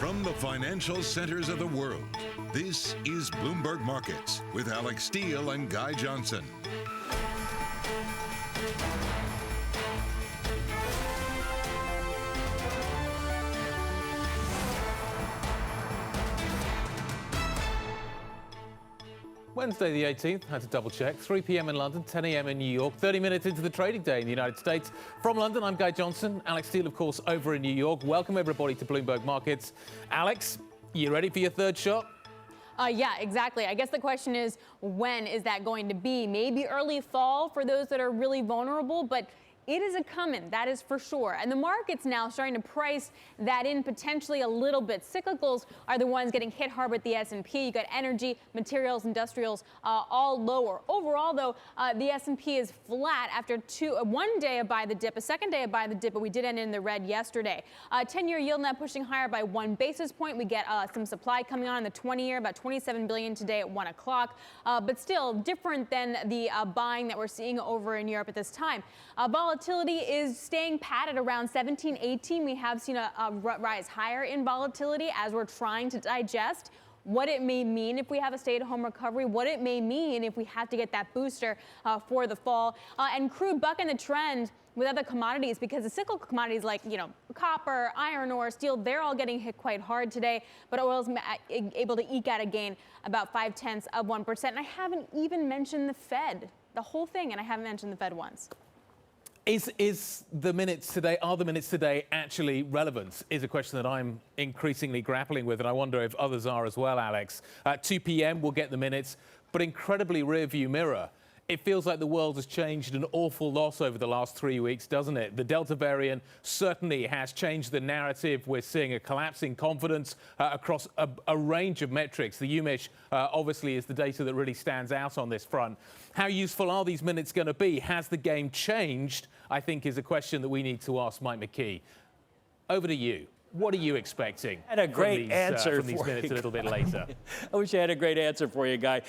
From the financial centers of the world, this is Bloomberg Markets with Alix Steel and Guy Johnson. Wednesday the 18th, had to double check, 3 p.m. in London, 10 a.m. in New York, 30 minutes into the trading day in the United States. From London, I'm Guy Johnson, Alix Steel, of course, over in New York. Welcome everybody to Bloomberg Markets. Alix, you ready for your third shot? Yeah, exactly. I guess the question is, when is that going to be? Maybe early fall for those that are really vulnerable, but it is a coming, that is for sure. And the market's now starting to price that in potentially a little bit. Cyclicals are the ones getting hit hard with the S&P. You got energy, materials, industrials, all lower. Overall, though, the S&P is flat after one day of buy the dip, a second day of buy the dip, but we did end in the red yesterday. 10-year yield now pushing higher by 1 basis point. We get some supply coming on in the 20-year, about 27 billion today at 1 o'clock. But still different than the buying that we're seeing over in Europe at this time. Volatility is staying pat at around 17, 18. We have seen a rise higher in volatility as we're trying to digest what it may mean if we have a stay-at-home recovery, what it may mean if we have to get that booster for the fall. And crude bucking the trend with other commodities because the cyclical commodities like, copper, iron ore, steel, they're all getting hit quite hard today. But oil's able to eke out a gain about 0.5%. And I haven't even mentioned the Fed, the whole thing, and I haven't mentioned the Fed once. Are the minutes today actually relevant? Is a question that I'm increasingly grappling with, and I wonder if others are as well, Alix. At 2 p.m. we'll get the minutes, but incredibly rear-view mirror. It feels like the world has changed an awful lot over the last 3 weeks, doesn't it? The Delta variant certainly has changed the narrative. We're seeing a collapsing confidence across a range of metrics. The UMISH obviously is the data that really stands out on this front. How useful are these minutes going to be? Has the game changed? I think is a question that we need to ask Mike McKee. Over to you. What are you expecting? I had a great answer from these minutes a little bit later. I wish I had a great answer for you, Guy.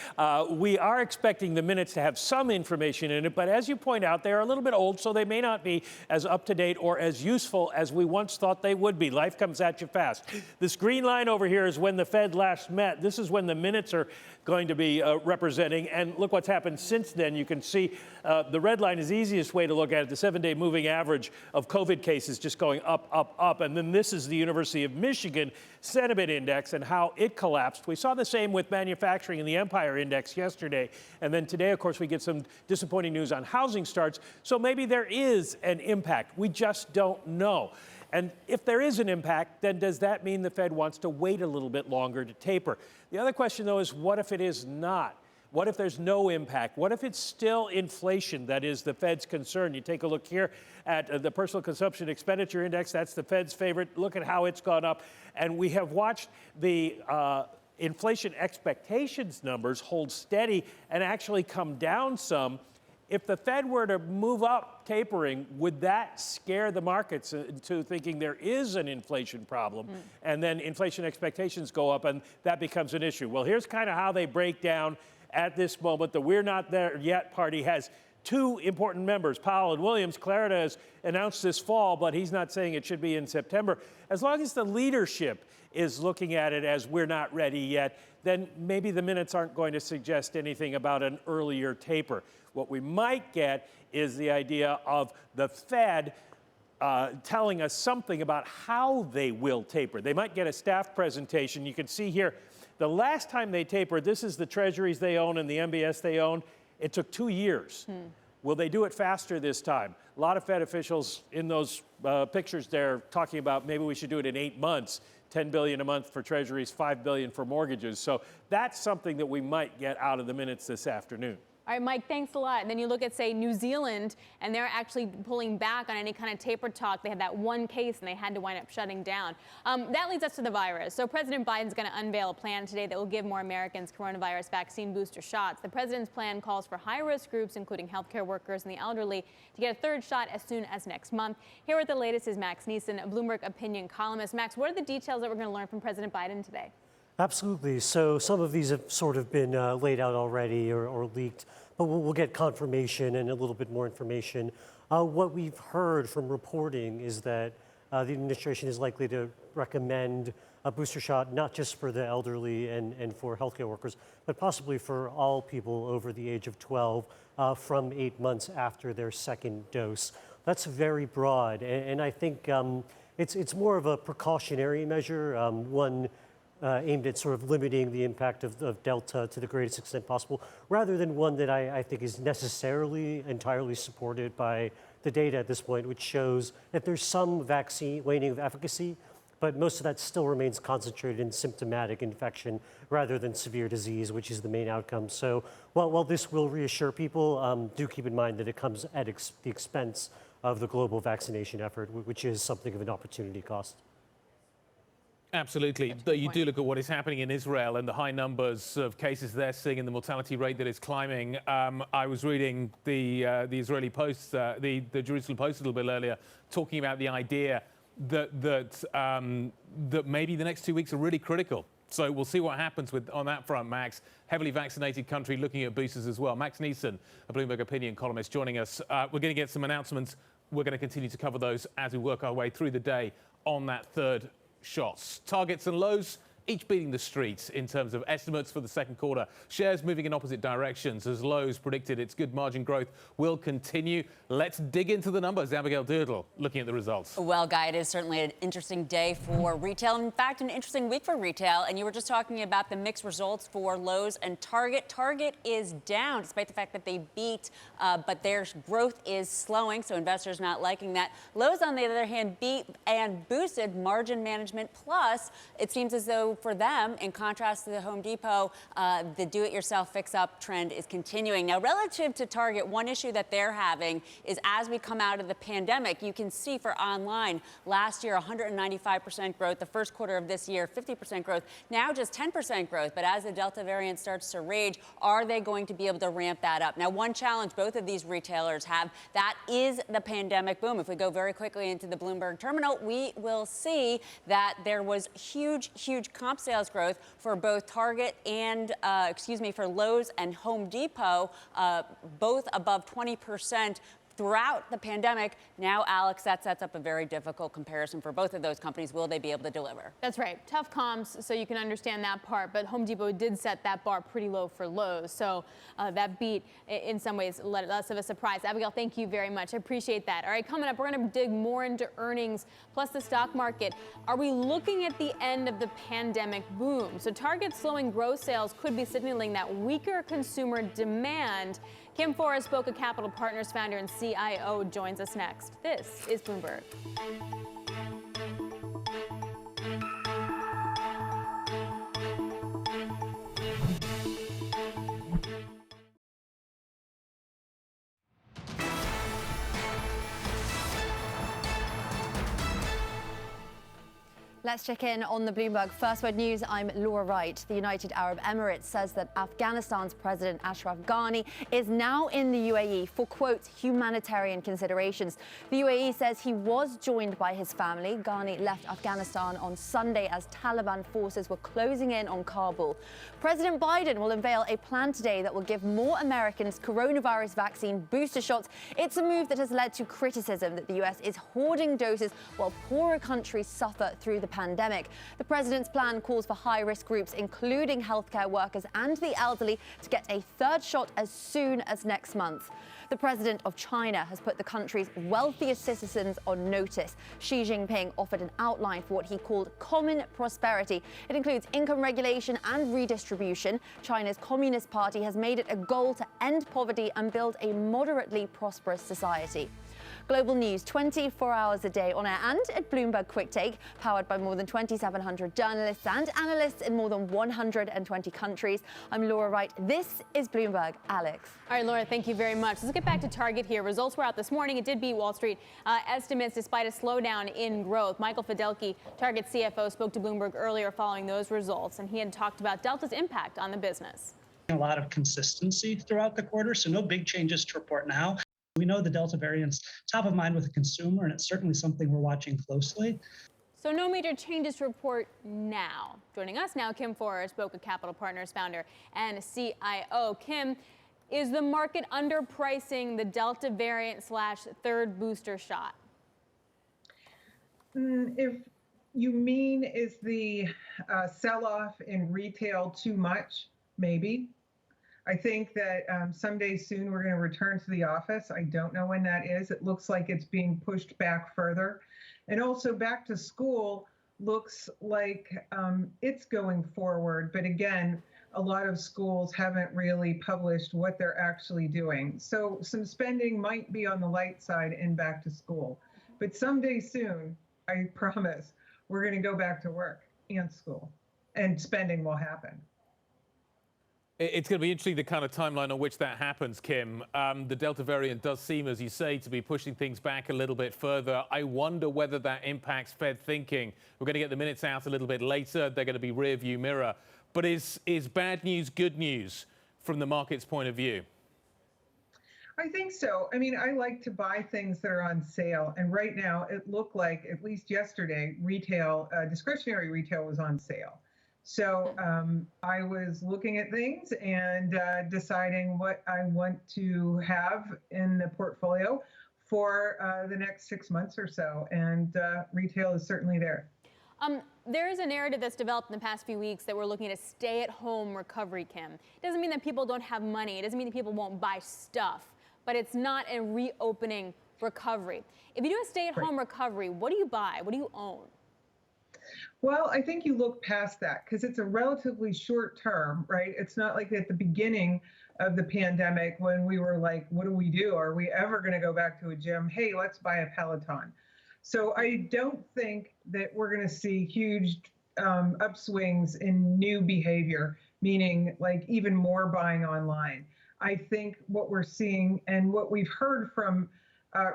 We are expecting the minutes to have some information in it, but as you point out, they're a little bit old, so they may not be as up-to-date or as useful as we once thought they would be. Life comes at you fast. This green line over here is when the Fed last met. This is when the minutes are going to be representing, and look what's happened since then. You can see the red line is the easiest way to look at it, the 7-day moving average of COVID cases just going up, up, up, and then this is the University of Michigan sentiment index and how it collapsed. We saw the same with manufacturing in the Empire Index yesterday. And then today, of course, we get some disappointing news on housing starts. So maybe there is an impact. We just don't know. And if there is an impact, then does that mean the Fed wants to wait a little bit longer to taper? The other question, though, is what if it is not? What if there's no impact? What if it's still inflation that is the Fed's concern? You take a look here at the Personal Consumption Expenditure Index. That's the Fed's favorite. Look at how it's gone up. And we have watched the inflation expectations numbers hold steady and actually come down some. If the Fed were to move up tapering, would that scare the markets into thinking there is an inflation problem? And then inflation expectations go up and that becomes an issue. Well, here's kind of how they break down at this moment. The We're Not There Yet party has two important members, Powell and Williams. Clarida has announced this fall, but he's not saying it should be in September. As long as the leadership is looking at it as we're not ready yet, then maybe the minutes aren't going to suggest anything about an earlier taper. What we might get is the idea of the Fed telling us something about how they will taper. They might get a staff presentation. You can see here, the last time they tapered, this is the treasuries they own and the MBS they own. It took 2 years. Will they do it faster this time? A lot of Fed officials in those pictures there talking about maybe we should do it in 8 months, 10 billion a month for treasuries, 5 billion for mortgages. So that's something that we might get out of the minutes this afternoon. All right, Mike, thanks a lot. And then you look at, say, New Zealand, and they're actually pulling back on any kind of taper talk. They had that one case, and they had to wind up shutting down. That leads us to the virus. So President Biden's going to unveil a plan today that will give more Americans coronavirus vaccine booster shots. The president's plan calls for high-risk groups, including healthcare workers and the elderly, to get a third shot as soon as next month. Here with the latest is Max Neeson, a Bloomberg opinion columnist. Max, what are the details that we're going to learn from President Biden today? Absolutely. So some of these have sort of been laid out already or leaked, but we'll get confirmation and a little bit more information. What we've heard from reporting is that the administration is likely to recommend a booster shot, not just for the elderly and for healthcare workers, but possibly for all people over the age of 12 from 8 months after their second dose. That's very broad, and I think it's more of a precautionary measure, one aimed at sort of limiting the impact of Delta to the greatest extent possible, rather than one that I think is necessarily entirely supported by the data at this point, which shows that there's some vaccine waning of efficacy, but most of that still remains concentrated in symptomatic infection rather than severe disease, which is the main outcome. So while this will reassure people, do keep in mind that it comes at the expense of the global vaccination effort, which is something of an opportunity cost. Absolutely. Though you do look at what is happening in Israel and the high numbers of cases they're seeing and the mortality rate that is climbing. I was reading the Israeli Post, the Jerusalem Post a little bit earlier, talking about the idea that maybe the next 2 weeks are really critical. So we'll see what happens on that front, Max. Heavily vaccinated country looking at boosters as well. Max Neeson, a Bloomberg opinion columnist, joining us. We're going to get some announcements. We're going to continue to cover those as we work our way through the day on that third shots. Targets and lows, each beating the streets in terms of estimates for the second quarter. Shares moving in opposite directions as lows predicted its good margin growth will continue. Let's dig into the numbers. Abigail Deirdre looking at the results. Well, Guy, it is certainly an interesting day for retail. In fact, an interesting week for retail. And you were just talking about the mixed results for Lowe's and Target. Target is down despite the fact that they beat, but their growth is slowing. So investors not liking that. Lowe's, on the other hand, beat and boosted margin management. Plus, it seems as though for them, in contrast to the Home Depot, the do-it-yourself fix-up trend is continuing. Now, relative to Target, one issue that they're having is as we come out of the pandemic, you can see for online, last year 195% growth, the first quarter of this year 50% growth, now just 10% growth. But as the Delta variant starts to rage, are they going to be able to ramp that up? Now, one challenge both of these retailers have, that is the pandemic boom. If we go very quickly into the Bloomberg terminal, we will see that there was huge comp sales growth for both Target and, for Lowe's and Home Depot, both above 20% throughout the pandemic. Now, Alex, that sets up a very difficult comparison for both of those companies. Will they be able to deliver? That's right. Tough comps, so you can understand that part. But Home Depot did set that bar pretty low for Lowe's. So that beat, in some ways, less of a surprise. Abigail, thank you very much. I appreciate that. All right, coming up, we're going to dig more into earnings, plus the stock market. Are we looking at the end of the pandemic boom? So Target's slowing gross sales could be signaling that weaker consumer demand. Kim Forrest, Boca Capital Partners founder and CIO, joins us next. This is Bloomberg. Let's check in on the Bloomberg First Word News. I'm Laura Wright. The United Arab Emirates says that Afghanistan's President Ashraf Ghani is now in the UAE for, quote, humanitarian considerations. The UAE says he was joined by his family. Ghani left Afghanistan on Sunday as Taliban forces were closing in on Kabul. President Biden will unveil a plan today that will give more Americans coronavirus vaccine booster shots. It's a move that has led to criticism that the U.S. is hoarding doses while poorer countries suffer through the pandemic. The president's plan calls for high-risk groups, including healthcare workers and the elderly, to get a third shot as soon as next month. The president of China has put the country's wealthiest citizens on notice. Xi Jinping offered an outline for what he called common prosperity. It includes income regulation and redistribution. China's Communist Party has made it a goal to end poverty and build a moderately prosperous society. Global news 24 hours a day on air and at Bloomberg QuickTake, powered by more than 2,700 journalists and analysts in more than 120 countries. I'm Laura Wright. This is Bloomberg. Alex. All right, Laura, thank you very much. Let's get back to Target here. Results were out this morning. It did beat Wall Street estimates despite a slowdown in growth. Michael Fidelki, Target CFO, spoke to Bloomberg earlier following those results, and he had talked about Delta's impact on the business. A lot of consistency throughout the quarter, so no big changes to report now. We know the Delta variant's top of mind with the consumer, and it's certainly something we're watching closely. So no major changes to report now. Joining us now, Kim Forrest, Boca Capital Partners founder and CIO. Kim, is the market underpricing the Delta variant / third booster shot? If you mean, is the sell-off in retail too much? Maybe. I think that someday soon we're going to return to the office. I don't know when that is. It looks like it's being pushed back further. And also back to school looks like it's going forward. But again, a lot of schools haven't really published what they're actually doing. So some spending might be on the light side in back to school. But someday soon, I promise, we're going to go back to work and school, and spending will happen. It's going to be interesting, the kind of timeline on which that happens, Kim. The Delta variant does seem, as you say, to be pushing things back a little bit further. I wonder whether that impacts Fed thinking. We're going to get the minutes out a little bit later. They're going to be rear view mirror. But is bad news good news from the market's point of view? I think so. I mean, I like to buy things that are on sale. And right now, it looked like, at least yesterday, retail, discretionary retail was on sale. So I was looking at things and deciding what I want to have in the portfolio for the next 6 months or so. And retail is certainly there. There is a narrative that's developed in the past few weeks that we're looking at a stay-at-home recovery, Kim. It doesn't mean that people don't have money. It doesn't mean that people won't buy stuff. But it's not a reopening recovery. If you do a stay-at-home recovery, what do you buy? What do you own? Well, I think you look past that because it's a relatively short term, right? It's not like at the beginning of the pandemic when we were like, what do we do? Are we ever going to go back to a gym? Hey, let's buy a Peloton. So I don't think that we're going to see huge upswings in new behavior, meaning like even more buying online. I think what we're seeing and what we've heard from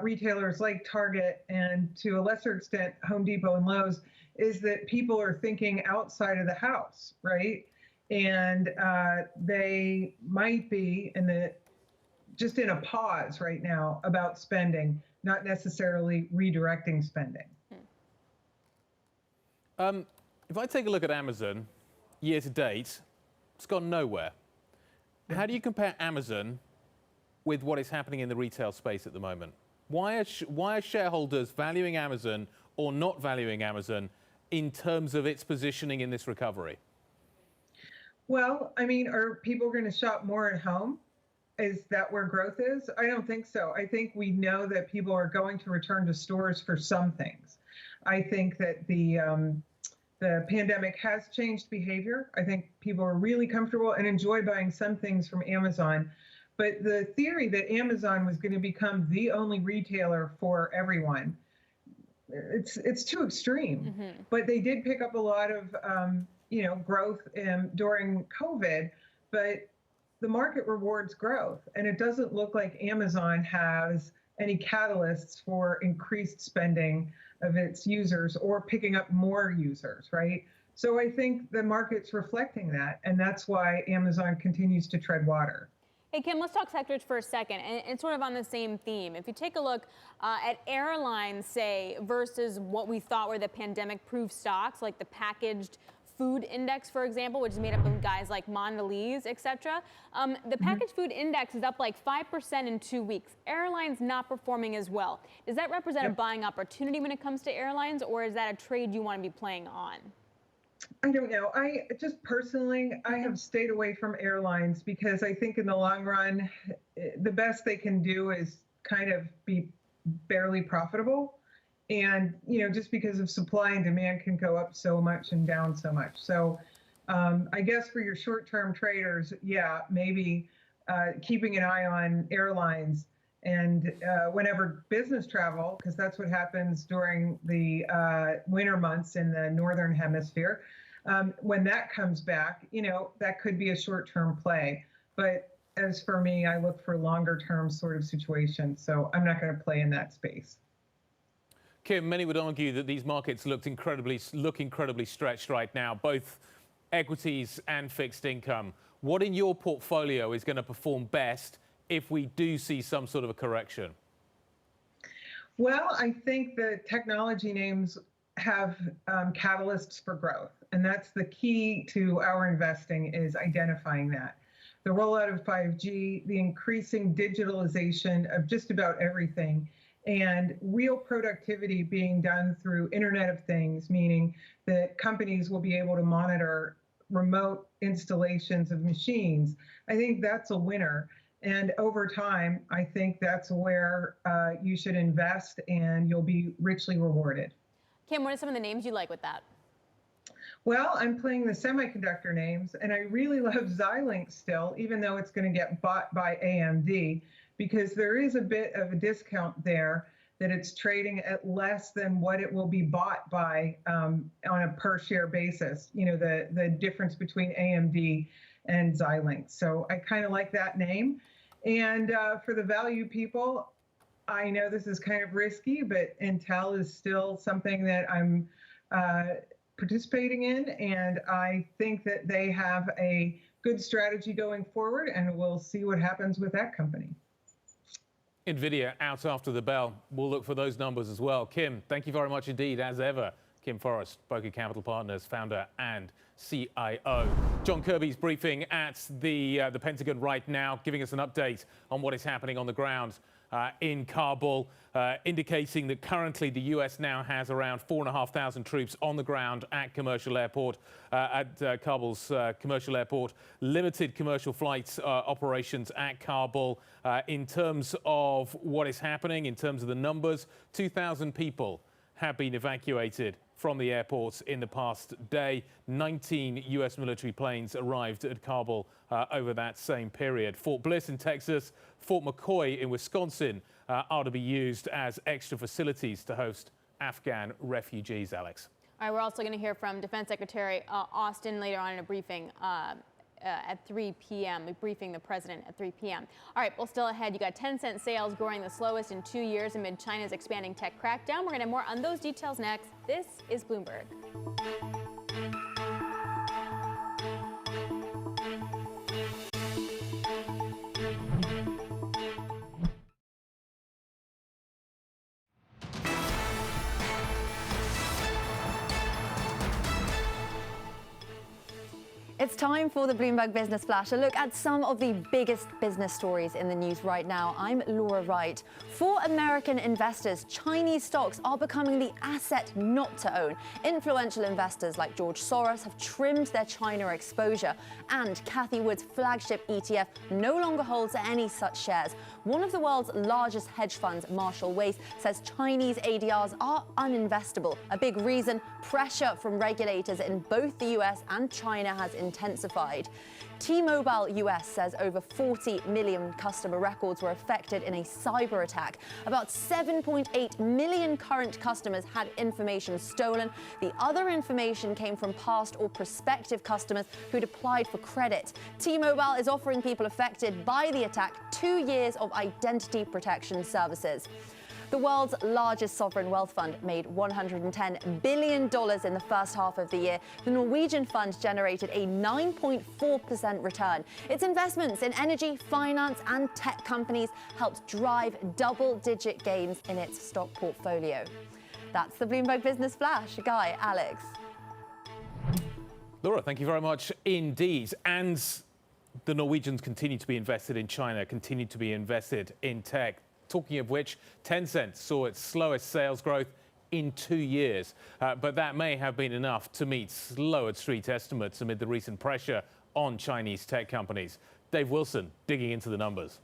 retailers like Target and to a lesser extent Home Depot and Lowe's is that people are thinking outside of the house, right? And they might be just in a pause right now about spending, not necessarily redirecting spending. If I take a look at Amazon year to date, it's gone nowhere. How do you compare Amazon with what is happening in the retail space at the moment? Why are shareholders valuing Amazon or not valuing Amazon in terms of its positioning in this recovery? Well, I mean, are people going to shop more at home? Is that where growth is? I don't think so. I think we know that people are going to return to stores for some things. I think that the pandemic has changed behavior. I think people are really comfortable and enjoy buying some things from Amazon. But the theory that Amazon was going to become the only retailer for everyone, it's too extreme. Mm-hmm. But they did pick up a lot of growth during COVID, but the market rewards growth. And it doesn't look like Amazon has any catalysts for increased spending of its users or picking up more users, right? So I think the market's reflecting that, and that's why Amazon continues to tread water. Hey, Kim, let's talk sectors for a second, and sort of on the same theme. If you take a look at airlines, say, versus what we thought were the pandemic-proof stocks, like the packaged food index, for example, which is made up of guys like Mondelez, et cetera. The packaged food index is up like 5% in 2 weeks. Airlines not performing as well. Does that represent a buying opportunity when it comes to airlines, or is that a trade you want to be playing on? I don't know. I just personally, I have stayed away from airlines because I think in the long run, the best they can do is kind of be barely profitable. And, just because of supply and demand can go up so much and down so much. So I guess for your short-term traders, maybe keeping an eye on airlines and whenever business travel, because that's what happens during the winter months in the Northern Hemisphere, when that comes back, that could be a short-term play. But as for me, I look for longer-term sort of situations. So I'm not going to play in that space. Kim, many would argue that these markets look incredibly stretched right now, both equities and fixed income. What in your portfolio is going to perform best if we do see some sort of a correction? Well, I think the technology names have catalysts for growth, and that's the key to our investing, is identifying that. The rollout of 5G, the increasing digitalization of just about everything, and real productivity being done through Internet of Things, meaning that companies will be able to monitor remote installations of machines. I think that's a winner. And over time, I think that's where you should invest and you'll be richly rewarded. Kim, what are some of the names you like with that? Well, I'm playing the semiconductor names, and I really love Xilinx still, even though it's going to get bought by AMD, because there is a bit of a discount there that it's trading at less than what it will be bought by on a per share basis, you know, the difference between AMD and Xilinx. So I kind of like that name. And for the value people, I know this is kind of risky, but Intel is still something that I'm participating in, and I think that they have a good strategy going forward, and we'll see what happens with that company. NVIDIA out after the bell. We'll look for those numbers as well. Kim, thank you very much indeed, as ever. Kim Forrest, Boca Capital Partners founder and CIO. John Kirby's briefing at the Pentagon right now, giving us an update on what is happening on the ground in Kabul, indicating that currently the U.S. now has around 4,500 troops on the ground at commercial airport, at Kabul's commercial airport. Limited commercial flights operations at Kabul. In terms of what is happening, in terms of the numbers, 2,000 people have been evacuated from the airports in the past day. 19 U.S. military planes arrived at Kabul over that same period. Fort Bliss in Texas, Fort McCoy in Wisconsin are to be used as extra facilities to host Afghan refugees, Alex. All right, we're also going to hear from Defense Secretary Austin later on in a briefing at 3 p.m., briefing the president at 3 p.m. All right, well, still ahead, you got Tencent sales growing the slowest in 2 years amid China's expanding tech crackdown. We're going to have more on those details next. This is Bloomberg. It's time for the Bloomberg Business Flash, a look at some of the biggest business stories in the news right now. I'm Laura Wright. For American investors, Chinese stocks are becoming the asset not to own. Influential investors like George Soros have trimmed their China exposure, and Cathie Wood's flagship ETF no longer holds any such shares. One of the world's largest hedge funds, Marshall Wace, says Chinese ADRs are uninvestable. A big reason, pressure from regulators in both the US and China has intensified. T-Mobile US says over 40 million customer records were affected in a cyber attack. About 7.8 million current customers had information stolen. The other information came from past or prospective customers who'd applied for credit. T-Mobile is offering people affected by the attack 2 years of identity protection services. The world's largest sovereign wealth fund made $110 billion in the first half of the year. The Norwegian fund generated a 9.4% return. Its investments in energy, finance, and tech companies helped drive double-digit gains in its stock portfolio. That's the Bloomberg Business Flash. Guy, Alex. Laura, thank you very much indeed. And the Norwegians continue to be invested in China, continue to be invested in tech. Talking of which, Tencent saw its slowest sales growth in 2 years. But that may have been enough to meet lowered street estimates amid the recent pressure on Chinese tech companies. Dave Wilson digging into the numbers.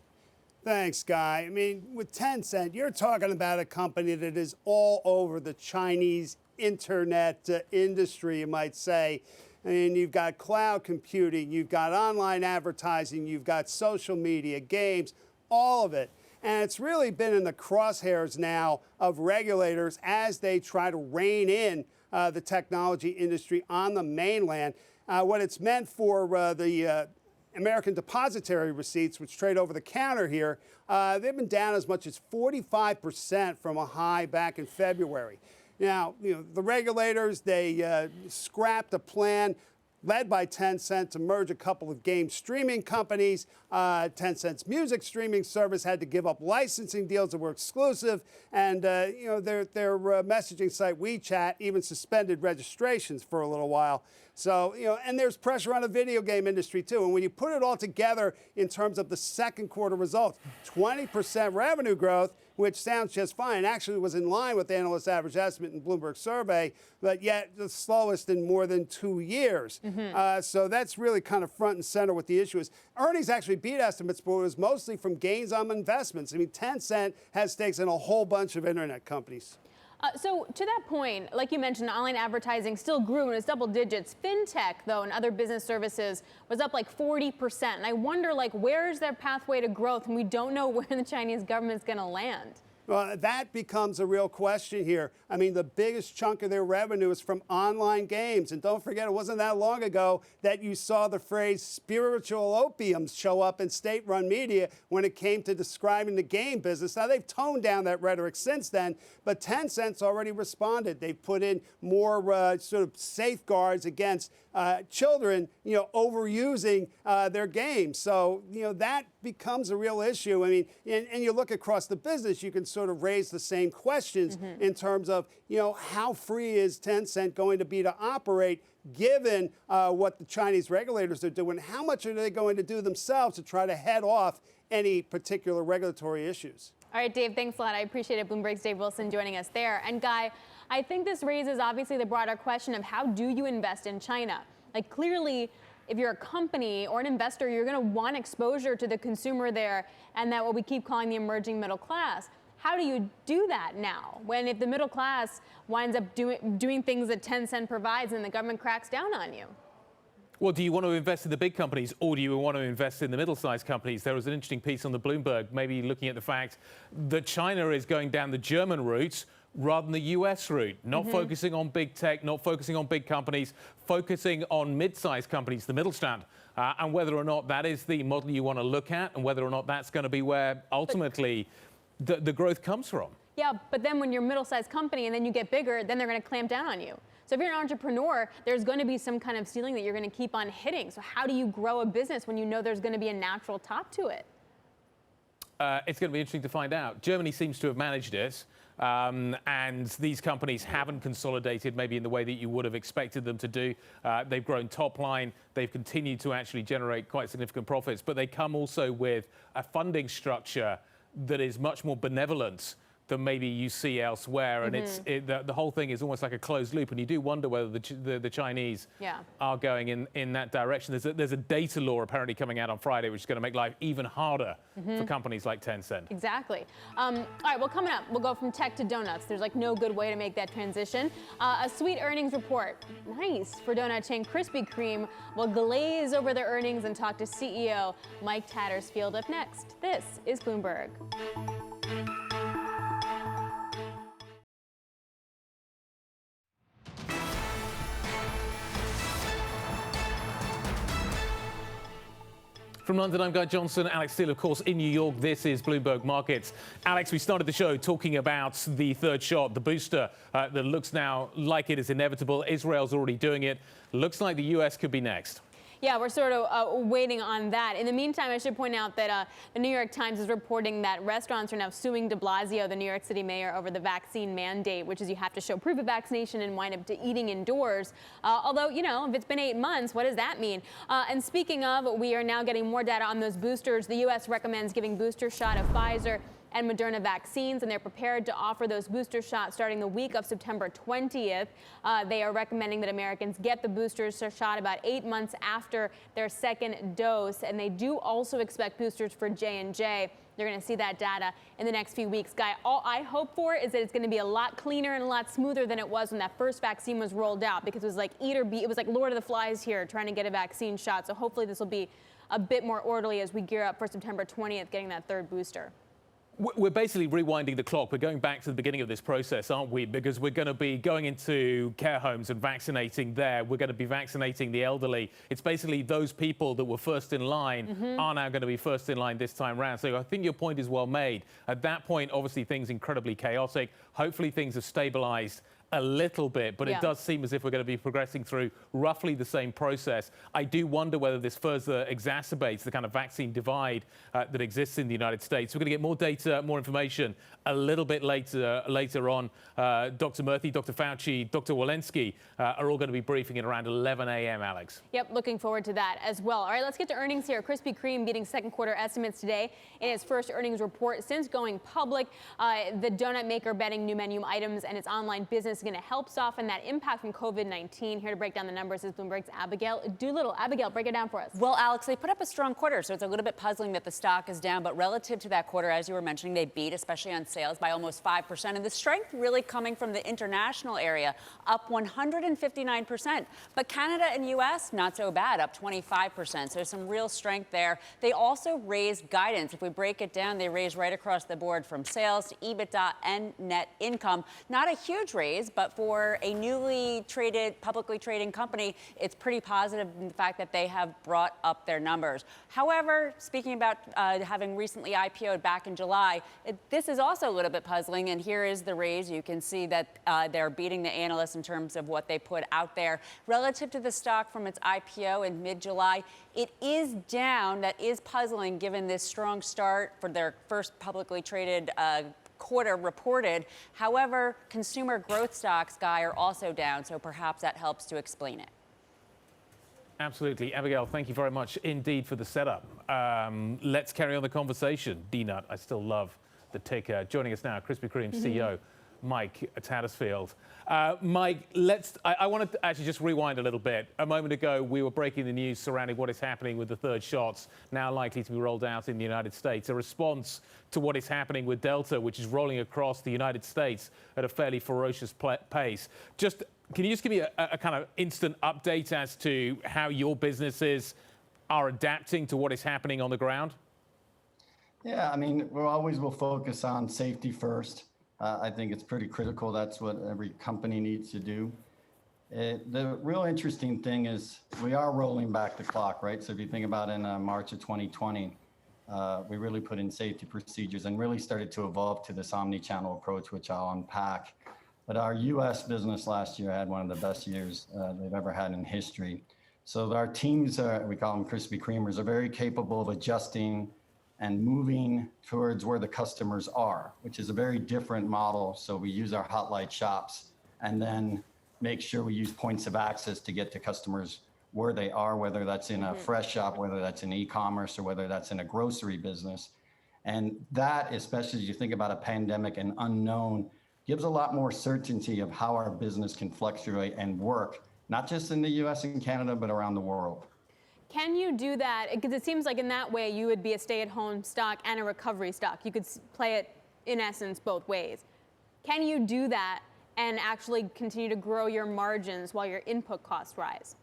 Thanks, Guy. I mean, with Tencent, you're talking about a company that is all over the Chinese internet industry, you might say. I mean, you've got cloud computing, you've got online advertising, you've got social media, games, all of it. And it's really been in the crosshairs now of regulators as they try to rein in the technology industry on the mainland. What it's meant for the American depository receipts, which trade over the counter here, they've been down as much as 45% from a high back in February. Now, the regulators, they scrapped a plan led by Tencent to merge a couple of game streaming companies. Tencent's music streaming service had to give up licensing deals that were exclusive, and their messaging site WeChat even suspended registrations for a little while. So, and there's pressure on the video game industry too. And when you put it all together in terms of the second quarter results, 20% revenue growth, which sounds just fine. Actually, was in line with the analyst average estimate in Bloomberg survey, but yet the slowest in more than 2 years. So that's really kind of front and center what the issue is. Earnings actually beat estimates, but it was mostly from gains on investments. I mean, Tencent has stakes in a whole bunch of internet companies. So to that point, like you mentioned, online advertising still grew and it was double digits. FinTech, though, and other business services was up like 40%. And I wonder, like, where is their pathway to growth? And we don't know where the Chinese government's going to land. Well, that becomes a real question here. I mean, the biggest chunk of their revenue is from online games. And don't forget, it wasn't that long ago that you saw the phrase spiritual opiums show up in state-run media when it came to describing the game business. Now, they've toned down that rhetoric since then, but Tencent's already responded. They've put in more sort of safeguards against children, overusing their games. So, that becomes a real issue. I mean, and you look across the business, you can sort of raise the same questions in terms of, how free is Tencent going to be to operate given what the Chinese regulators are doing? How much are they going to do themselves to try to head off any particular regulatory issues? All right, Dave, thanks a lot. I appreciate it. Bloomberg's Dave Wilson joining us there. And Guy, I think this raises obviously the broader question of how do you invest in China? Like, clearly, if you're a company or an investor, you're going to want exposure to the consumer there and that what we keep calling the emerging middle class. How do you do that now when if the middle class winds up doing things that Tencent provides and the government cracks down on you? Well, do you want to invest in the big companies or do you want to invest in the middle-sized companies? There was an interesting piece on the Bloomberg, maybe looking at the fact that China is going down the German route rather than the US route, not focusing on big tech, not focusing on big companies, focusing on mid-sized companies, the Mittelstand, and whether or not that is the model you want to look at and whether or not that's going to be where ultimately the growth comes from. Yeah, but then when you're a middle-sized company and then you get bigger, then they're going to clamp down on you. So if you're an entrepreneur, there's going to be some kind of ceiling that you're going to keep on hitting. So how do you grow a business when you know there's going to be a natural top to it? It's going to be interesting to find out. Germany seems to have managed it. And these companies haven't consolidated maybe in the way that you would have expected them to do. They've grown top line. They've continued to actually generate quite significant profits. But they come also with a funding structure that is much more benevolent than maybe you see elsewhere. And the whole thing is almost like a closed loop. And you do wonder whether the Chinese are going in that direction. There's a data law apparently coming out on Friday, which is going to make life even harder for companies like Tencent. Exactly. All right, well, coming up, we'll go from tech to donuts. There's like no good way to make that transition. A sweet earnings report. Nice for donut chain Krispy Kreme. We'll glaze over their earnings and talk to CEO Mike Tattersfield up next. This is Bloomberg. From London, I'm Guy Johnson. Alix Steel, of course, in New York. This is Bloomberg Markets. Alex, we started the show talking about the third shot, the booster, that looks now like it is inevitable. Israel's already doing it. Looks like the U.S. could be next. Yeah, we're sort of waiting on that. In the meantime, I should point out that the New York Times is reporting that restaurants are now suing de Blasio, the New York City mayor, over the vaccine mandate, which is you have to show proof of vaccination and wind up to eating indoors. Although, if it's been 8 months, what does that mean? And speaking of, we are now getting more data on those boosters. The U.S. recommends giving booster shot of Pfizer and Moderna vaccines, and they're prepared to offer those booster shots starting the week of September 20th. They are recommending that Americans get the booster shot about 8 months after their second dose, and they do also expect boosters for J&J. They're going to see that data in the next few weeks. Guy, all I hope for is that it's going to be a lot cleaner and a lot smoother than it was when that first vaccine was rolled out, because it was like eat or beat. It was like Lord of the Flies here trying to get a vaccine shot. So hopefully this will be a bit more orderly as we gear up for September 20th, getting that third booster. We're basically rewinding the clock. We're going back to the beginning of this process, aren't we? Because we're going to be going into care homes and vaccinating there. We're going to be vaccinating the elderly. It's basically those people that were first in line are now going to be first in line this time round. So I think your point is well made. At that point, obviously, things incredibly chaotic. Hopefully, things have stabilized a little bit, but it does seem as if we're going to be progressing through roughly the same process. I do wonder whether this further exacerbates the kind of vaccine divide that exists in the United States. We're going to get more data, more information a little bit later on. Dr. Murthy, Dr. Fauci, Dr. Walensky are all going to be briefing at around 11 a.m., Alex. Yep, looking forward to that as well. All right, let's get to earnings here. Krispy Kreme beating second quarter estimates today in its first earnings report since going public. The donut maker betting new menu items and its online business is going to help soften that impact from COVID-19. Here to break down the numbers is Bloomberg's Abigail Doolittle. Abigail, break it down for us. Well, Alex, they put up a strong quarter, so it's a little bit puzzling that the stock is down. But relative to that quarter, as you were mentioning, they beat, especially on sales, by almost 5%. And the strength really coming from the international area, up 159%. But Canada and U.S., not so bad, up 25%. So some real strength there. They also raised guidance. If we break it down, they raised right across the board from sales to EBITDA and net income. Not a huge raise, but for a newly traded, publicly trading company, it's pretty positive in the fact that they have brought up their numbers. However, speaking about having recently IPO'd back in July, this is also a little bit puzzling, and here is the raise. You can see that they're beating the analysts in terms of what they put out there. Relative to the stock from its IPO in mid-July, it is down. That is puzzling given this strong start for their first publicly traded quarter reported. However, consumer growth stocks, Guy, are also down, so perhaps that helps to explain it. Absolutely. Abigail, thank you very much indeed for the setup. Let's carry on the conversation. D-Nut, I still love the ticker. Joining us now, Krispy Kreme CEO, Mike Tattersfield. Mike, I want to actually just rewind a little bit. A moment ago, we were breaking the news surrounding what is happening with the third shots, now likely to be rolled out in the United States. A response to what is happening with Delta, which is rolling across the United States at a fairly ferocious pace. Can you just give me a kind of instant update as to how your businesses are adapting to what is happening on the ground? Yeah, I mean, we always will focus on safety first. I think it's pretty critical. That's what every company needs to do. The real interesting thing is we are rolling back the clock, right? So if you think about in March of 2020, we really put in safety procedures and really started to evolve to this omnichannel approach, which I'll unpack. But our U.S. business last year had one of the best years they've ever had in history. So our teams, we call them Krispy Kremers, are very capable of adjusting and moving towards where the customers are, which is a very different model. So we use our hot light shops and then make sure we use points of access to get to customers where they are, whether that's in a fresh shop, whether that's in e-commerce, or whether that's in a grocery business. And that, especially as you think about a pandemic and unknown, gives a lot more certainty of how our business can fluctuate and work, not just in the US and Canada, but around the world. Can you do that? Because it seems like in that way you would be a stay-at-home stock and a recovery stock. You could play it, in essence, both ways. Can you do that and actually continue to grow your margins while your input costs rise?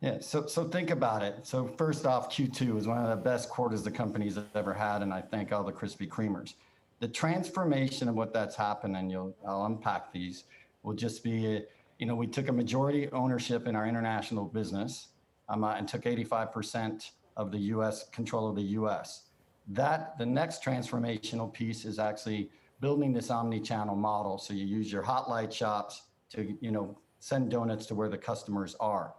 Yeah, so think about it. So first off, Q2 is one of the best quarters the company's ever had, and I thank all the Krispy Kremers. The transformation of what that's happened, and I'll unpack these, will just be, we took a majority ownership in our international business, and took 85% of the U.S. control of the U.S. The next transformational piece is actually building this omni-channel model. So you use your hot light shops to, send donuts to where the customers are.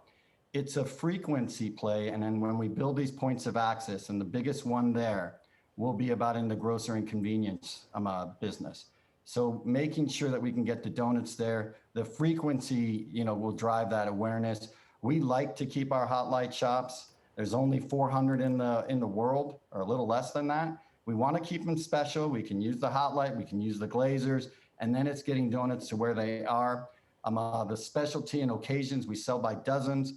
It's a frequency play, and then when we build these points of access, and the biggest one there will be about in the grocery and convenience business. So making sure that we can get the donuts there, the frequency, will drive that awareness. We like to keep our hot light shops. There's only 400 in the world, or a little less than that. We want to keep them special. We can use the hot light, we can use the glazers, and then it's getting donuts to where they are. The specialty and occasions, we sell by dozens.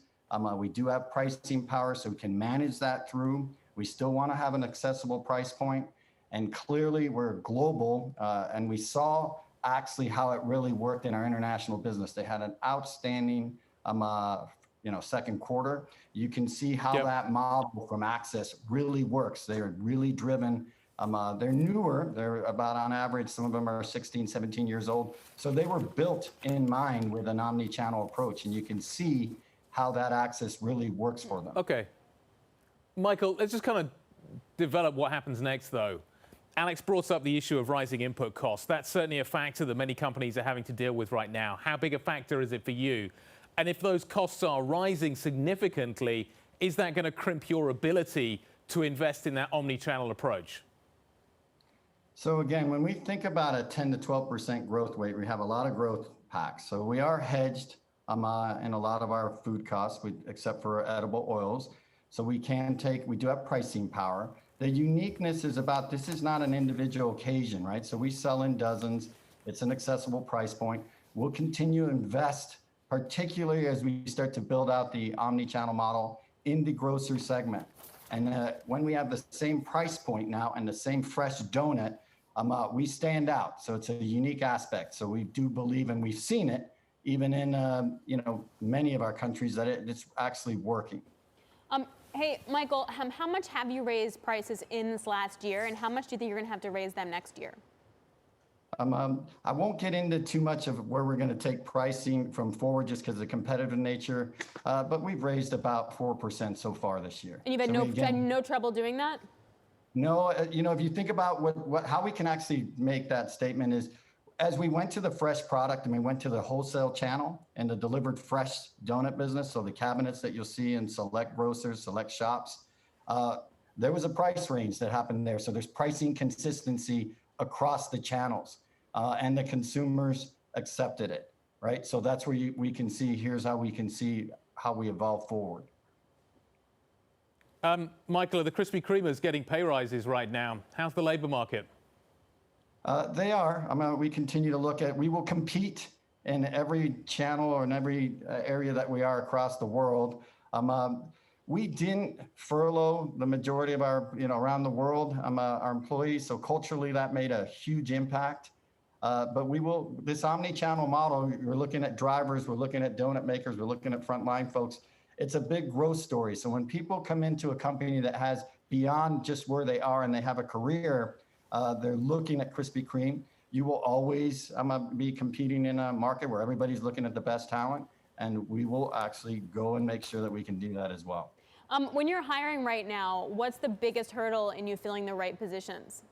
We do have pricing power, so we can manage that through. We still want to have an accessible price point. And clearly we're global, and we saw actually how it really worked in our international business. They had an outstanding second quarter. You can see how that model from access really works. They're really driven. They're newer. They're about, on average, some of them are 16, 17 years old. So they were built in mind with an omni-channel approach, and you can see how that access really works for them. Okay. Michael, let's just kind of develop what happens next, though. Alex brought up the issue of rising input costs. That's certainly a factor that many companies are having to deal with right now. How big a factor is it for you? And if those costs are rising significantly, is that going to crimp your ability to invest in that omni-channel approach? So again, when we think about a 10 to 12% growth rate, we have a lot of growth packs. So we are hedged in a lot of our food costs, except for edible oils. So we do have pricing power. The uniqueness is about, this is not an individual occasion, right? So we sell in dozens. It's an accessible price point. We'll continue to invest, particularly as we start to build out the omni-channel model in the grocery segment. And when we have the same price point now and the same fresh donut, we stand out. So it's a unique aspect. So we do believe, and we've seen it, even in many of our countries, that it's actually working. Hey, Michael, how much have you raised prices in this last year, and how much do you think you're going to have to raise them next year? I won't get into too much of where we're going to take pricing from forward just because of the competitive nature, but we've raised about 4% so far this year. And you've had no trouble doing that? No, if you think about how we can actually make that statement is, as we went to the fresh product and we went to the wholesale channel and the delivered fresh donut business, so the cabinets that you'll see in select grocers, select shops, there was a price range that happened there. So there's pricing consistency across the channels, and the consumers accepted it, right? So that's where we can see, here's how we can see how we evolve forward. Michael, are the Krispy Kremers getting pay rises right now? How's the labor market? They are. We continue to look at, we will compete in every channel or in every area that we are across the world. We didn't furlough the majority of our, around the world, our employees. So culturally, that made a huge impact. But we will, this omni-channel model, we're looking at drivers, we're looking at donut makers, we're looking at frontline folks. It's a big growth story. So when people come into a company that has beyond just where they are and they have a career, they're looking at Krispy Kreme. You will always be competing in a market where everybody's looking at the best talent, and we will actually go and make sure that we can do that as well. When you're hiring right now, what's the biggest hurdle in you filling the right positions?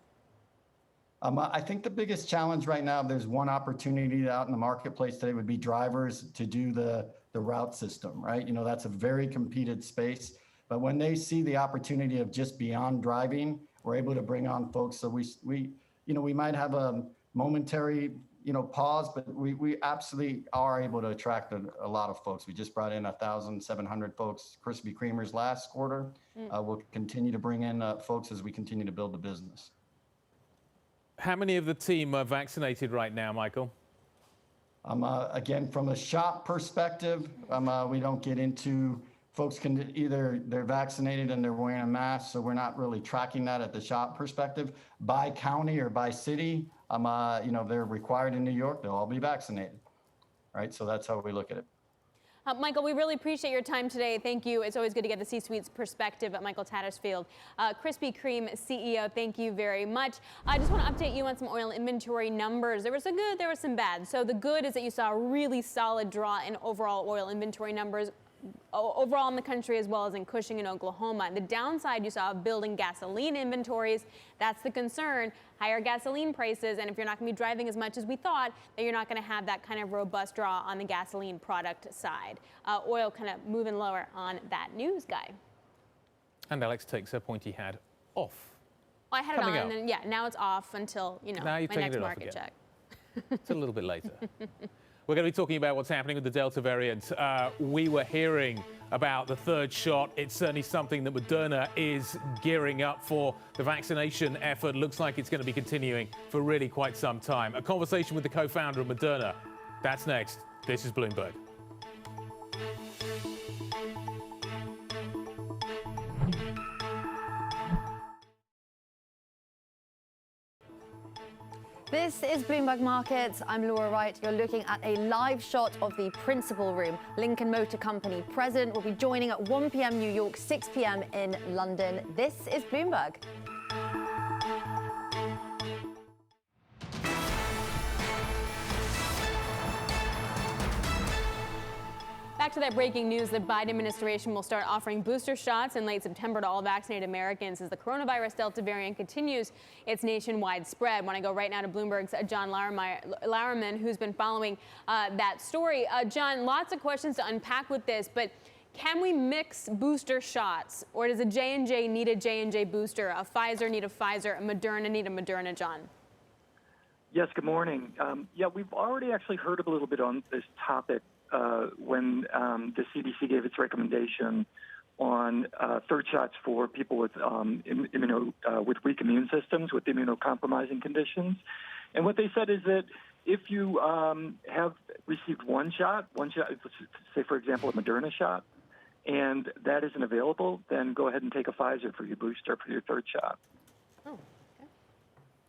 I think the biggest challenge right now, there's one opportunity out in the marketplace today, would be drivers to do the route system, right? That's a very competed space. But when they see the opportunity of just beyond driving, we're able to bring on folks. So we might have a momentary, pause, but we absolutely are able to attract a lot of folks. We just brought in 1,700 folks, Krispy Kremers last quarter. We'll continue to bring in folks as we continue to build the business. How many of the team are vaccinated right now, Michael? Again, from a shop perspective, we don't get into, folks can either they're vaccinated and they're wearing a mask, so we're not really tracking that at the shop perspective. By county or by city, they're required in New York, they'll all be vaccinated, right? So that's how we look at it. Michael, we really appreciate your time today. Thank you. It's always good to get the C-suite's perspective. Michael Tattersfield, Krispy Kreme CEO, thank you very much. I just want to update you on some oil inventory numbers. There was some good, there was some bad. So the good is that you saw a really solid draw in overall oil inventory numbers, overall in the country as well as in Cushing and Oklahoma. The downside, you saw building gasoline inventories. That's the concern. Higher gasoline prices, and if you're not going to be driving as much as we thought, then you're not going to have that kind of robust draw on the gasoline product side. Oil kind of moving lower on that news, Guy. And Alex takes her pointy hat off. Well, I had it on, and then, yeah, now it's off until, my next market check. It's a little bit later. We're going to be talking about what's happening with the Delta variant. We were hearing about the third shot. It's certainly something that Moderna is gearing up for. The vaccination effort looks like it's going to be continuing for really quite some time. A conversation with the co-founder of Moderna. That's next. This is Bloomberg. This is Bloomberg Markets. I'm Laura Wright. You're looking at a live shot of the principal room. Lincoln Motor Company president will be joining at 1 p.m. New York, 6 p.m. in London. This is Bloomberg. Back to that breaking news, the Biden administration will start offering booster shots in late September to all vaccinated Americans as the coronavirus Delta variant continues its nationwide spread. I want to go right now to Bloomberg's John Lauerman, who's been following that story. John, lots of questions to unpack with this, but can we mix booster shots, or does a J&J need a J&J booster, a Pfizer need a Pfizer, a Moderna need a Moderna, John? Yes, good morning. Yeah, we've already actually heard a little bit on this topic when the CDC gave its recommendation on third shots for people with with weak immune systems, with immunocompromising conditions. And what they said is that if you have received one shot, let's say, for example, a Moderna shot, and that isn't available, then go ahead and take a Pfizer for your booster for your third shot. Oh.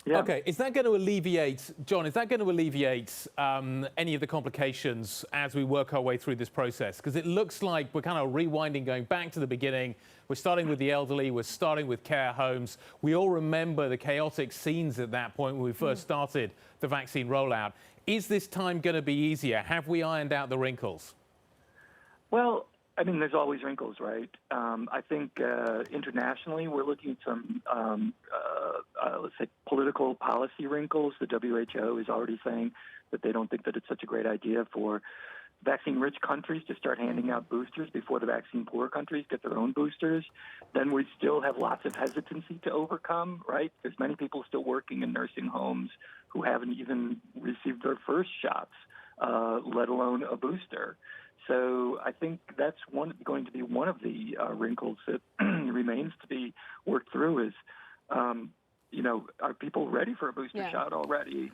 Yeah. Okay, is that going to alleviate, John, is that going to alleviate any of the complications as we work our way through this process? Because it looks like we're kind of rewinding, going back to the beginning. We're starting with the elderly, we're starting with care homes. We all remember the chaotic scenes at that point when we first started the vaccine rollout. Is this time going to be easier? Have we ironed out the wrinkles? Well, I mean, there's always wrinkles, right? I think internationally we're looking at some, let's say, political policy wrinkles. The WHO is already saying that they don't think that it's such a great idea for vaccine-rich countries to start handing out boosters before the vaccine-poor countries get their own boosters. Then we still have lots of hesitancy to overcome, right? There's many people still working in nursing homes who haven't even received their first shots, let alone a booster. So I think that's going to be one of the wrinkles that remains to be worked through is, are people ready for a booster shot already?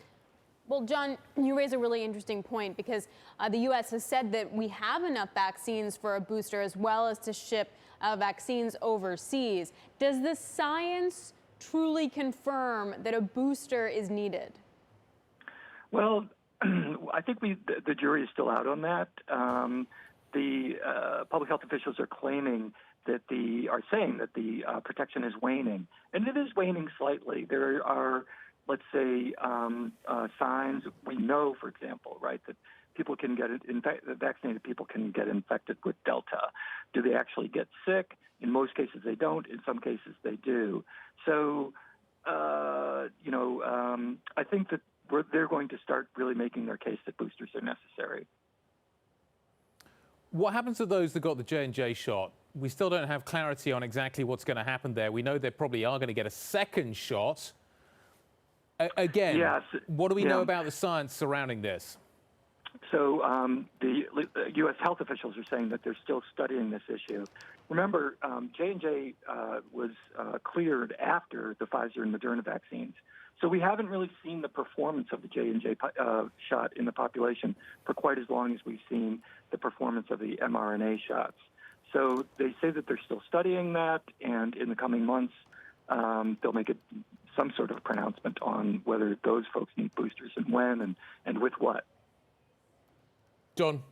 Well, John, you raise a really interesting point because the U.S. has said that we have enough vaccines for a booster as well as to ship vaccines overseas. Does the science truly confirm that a booster is needed? Well, I think the jury is still out on that. The public health officials are saying that the protection is waning, and it is waning slightly. There are, let's say, signs. We know, for example, right, that people can get vaccinated people can get infected with Delta. Do they actually get sick? In most cases, they don't. In some cases, they do. So, I think that they're going to start really making their case that boosters are necessary. What happens to those that got the J&J shot? We still don't have clarity on exactly what's going to happen there. We know they probably are going to get a second shot. Again, yes. What do we know about the science surrounding this? So the U.S. health officials are saying that they're still studying this issue. Remember, J&J was cleared after the Pfizer and Moderna vaccines. So we haven't really seen the performance of the J&J shot in the population for quite as long as we've seen the performance of the mRNA shots. So they say that they're still studying that, and in the coming months, they'll make some sort of pronouncement on whether those folks need boosters and when and with what. John,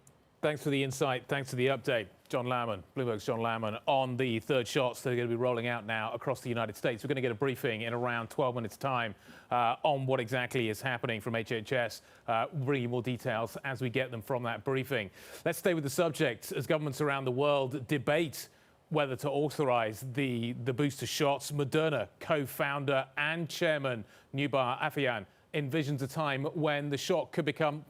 thanks for the insight. Thanks for the update. John Lauerman, Bloomberg's John Lauerman, on the third shots that are going to be rolling out now across the United States. We're going to get a briefing in around 12 minutes' time on what exactly is happening from HHS. Bring you more details as we get them from that briefing. Let's stay with the subject as governments around the world debate whether to authorize the booster shots. Moderna co-founder and chairman Noubar Afeyan envisions a time when the shot could become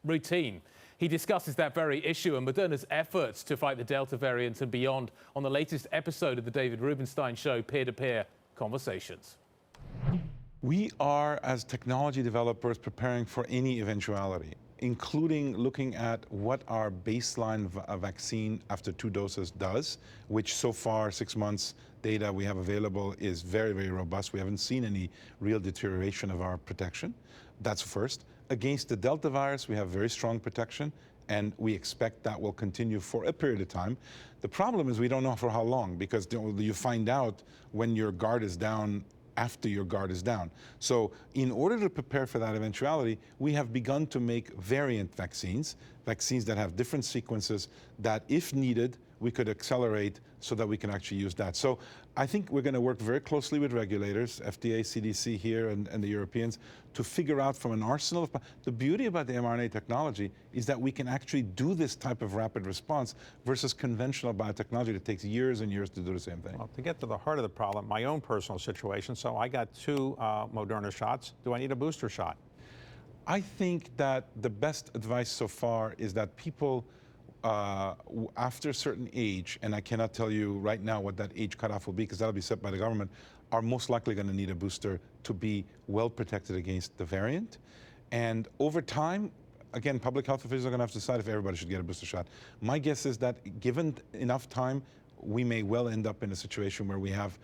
routine. He discusses that very issue and Moderna's efforts to fight the Delta variant and beyond on the latest episode of the David Rubenstein Show, Peer-to-Peer Conversations. We are, as technology developers, preparing for any eventuality, including looking at what our baseline vaccine after 2 doses does, which so far 6 months data we have available is very, very robust. We haven't seen any real deterioration of our protection. That's first. Against the Delta virus, we have very strong protection, and we expect that will continue for a period of time. The problem is we don't know for how long, because you find out when your guard is down after your guard is down. So in order to prepare for that eventuality, we have begun to make variant vaccines vaccines that have different sequences that, if needed, we could accelerate so that we can actually use that. So I think we're going to work very closely with regulators, FDA, CDC here, and the Europeans, to figure out from an arsenal of... The beauty about the mRNA technology is that we can actually do this type of rapid response versus conventional biotechnology that takes years and years to do the same thing. Well, to get to the heart of the problem, my own personal situation, so I got 2 Moderna shots. Do I need a booster shot? I think that the best advice so far is that people, after a certain age, and I cannot tell you right now what that age cutoff will be because that'll be set by the government, are most likely going to need a booster to be well protected against the variant. And over time, again, public health officials are going to have to decide if everybody should get a booster shot. My guess is that given enough time, we may well end up in a situation where we have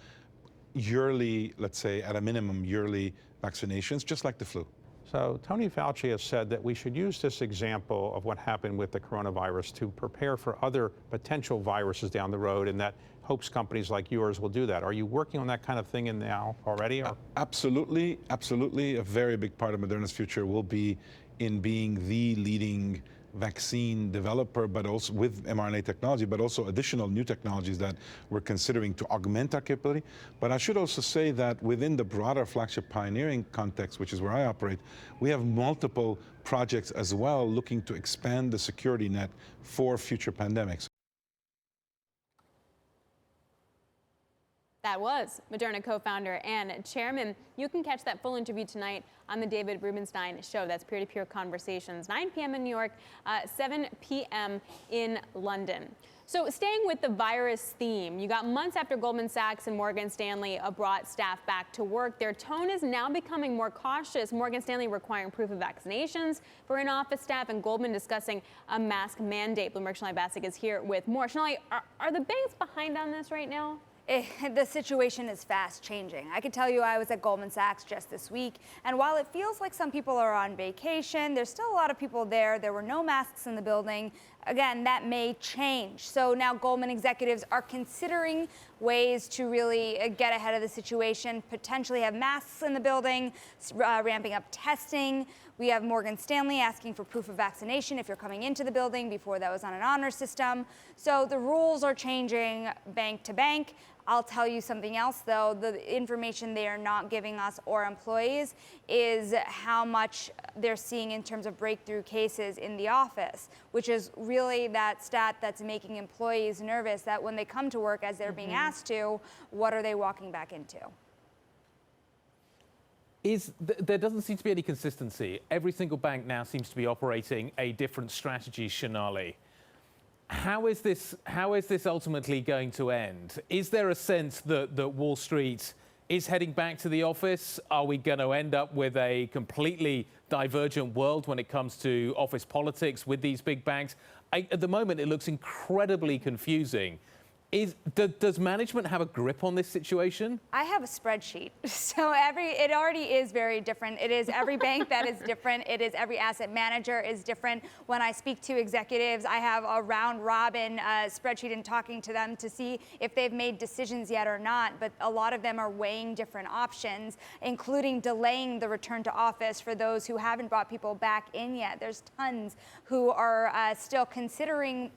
yearly, let's say at a minimum, yearly vaccinations, just like the flu. So Tony Fauci has said that we should use this example of what happened with the coronavirus to prepare for other potential viruses down the road, and that hopes companies like yours will do that. Are you working on that kind of thing in now already? Or? Absolutely, absolutely. A very big part of Moderna's future will be in being the leading vaccine developer, but also with mRNA technology, but also additional new technologies that we're considering to augment our capability. But I should also say that within the broader flagship pioneering context, which is where I operate, we have multiple projects as well looking to expand the security net for future pandemics. That was Moderna co-founder and chairman. You can catch that full interview tonight on the David Rubenstein Show. That's Peer-to-Peer Conversations, 9 p.m. in New York, 7 p.m. in London. So staying with the virus theme, you got months after Goldman Sachs and Morgan Stanley brought staff back to work. Their tone is now becoming more cautious. Morgan Stanley requiring proof of vaccinations for in-office staff, and Goldman discussing a mask mandate. Bloomberg Shanali Bassik is here with more. Shanali, are the banks behind on this right now? The situation is fast changing. I can tell you I was at Goldman Sachs just this week, and while it feels like some people are on vacation, there's still a lot of people there. There were no masks in the building. Again, that may change. So now Goldman executives are considering ways to really get ahead of the situation, potentially have masks in the building, ramping up testing. We have Morgan Stanley asking for proof of vaccination if you're coming into the building. Before that was on an honor system. So the rules are changing bank to bank. I'll tell you something else, though. The information they are not giving us or employees is how much they're seeing in terms of breakthrough cases in the office, which is really that stat that's making employees nervous that when they come to work, as they're being asked to, what are they walking back into? There doesn't seem to be any consistency. Every single bank now seems to be operating a different strategy, Shanali. How is this ultimately going to end? Is there a sense that Wall Street is heading back to the office? Are we going to end up with a completely divergent world when it comes to office politics with these big banks? At the moment, it looks incredibly confusing. Does management have a grip on this situation? I have a spreadsheet. So it already is very different. It is every bank that is different. It is every asset manager is different. When I speak to executives, I have a round robin spreadsheet and talking to them to see if they've made decisions yet or not. But a lot of them are weighing different options, including delaying the return to office for those who haven't brought people back in yet. There's tons who are still considering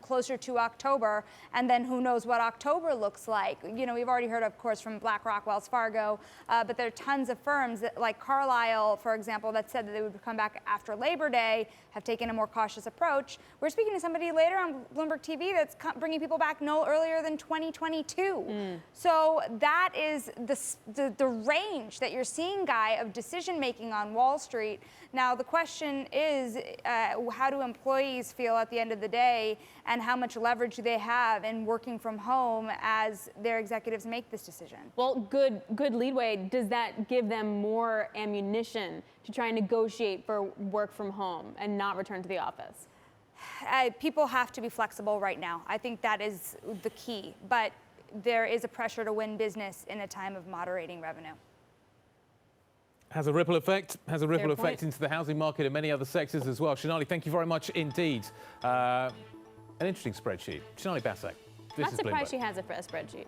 closer to October, and then who knows what October looks like. You know, we've already heard, of course, from BlackRock, Wells Fargo, but there are tons of firms that, like Carlyle, for example, that said that they would come back after Labor Day, have taken a more cautious approach. We're speaking to somebody later on Bloomberg TV that's bringing people back no earlier than 2022. So that is the range that you're seeing, Guy, of decision making on Wall Street. Now, the question is, how do employees feel at the end of the day, and how much leverage do they have in working from home as their executives make this decision? Well, good leadway. Does that give them more ammunition to try and negotiate for work from home and not return to the office? People have to be flexible right now. I think that is the key. But there is a pressure to win business in a time of moderating revenue. Has a ripple effect into the housing market and many other sectors as well. Shanali, thank you very much indeed. An interesting spreadsheet. Shanali Bassik. Not surprised she has a spreadsheet.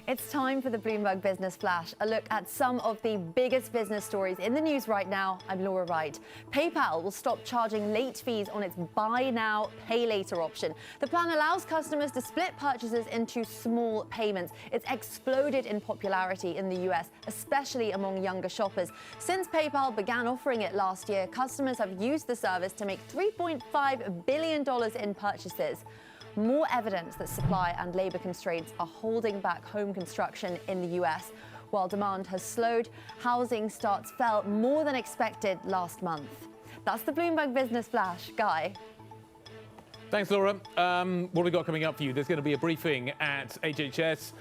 It's time for the Bloomberg Business Flash, a look at some of the biggest business stories in the news right now. I'm Laura Wright. PayPal will stop charging late fees on its buy now, pay later option. The plan allows customers to split purchases into small payments. It's exploded in popularity in the US, especially among younger shoppers. Since PayPal began offering it last year, customers have used the service to make $3.5 billion in purchases. More evidence that supply and labor constraints are holding back home construction in the US. While demand has slowed, housing starts fell more than expected last month. That's the Bloomberg Business Flash. Guy. Thanks, Laura. What have we got coming up for you? There's going to be a briefing at HHS.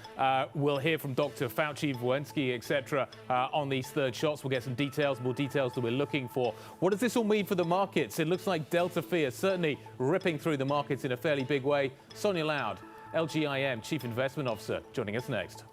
We'll hear from Dr. Fauci, Walensky, etc. On these third shots. We'll get some details, more details that we're looking for. What does this all mean for the markets? It looks like Delta fear certainly ripping through the markets in a fairly big way. Sonia Loud, LGIM Chief Investment Officer, joining us next.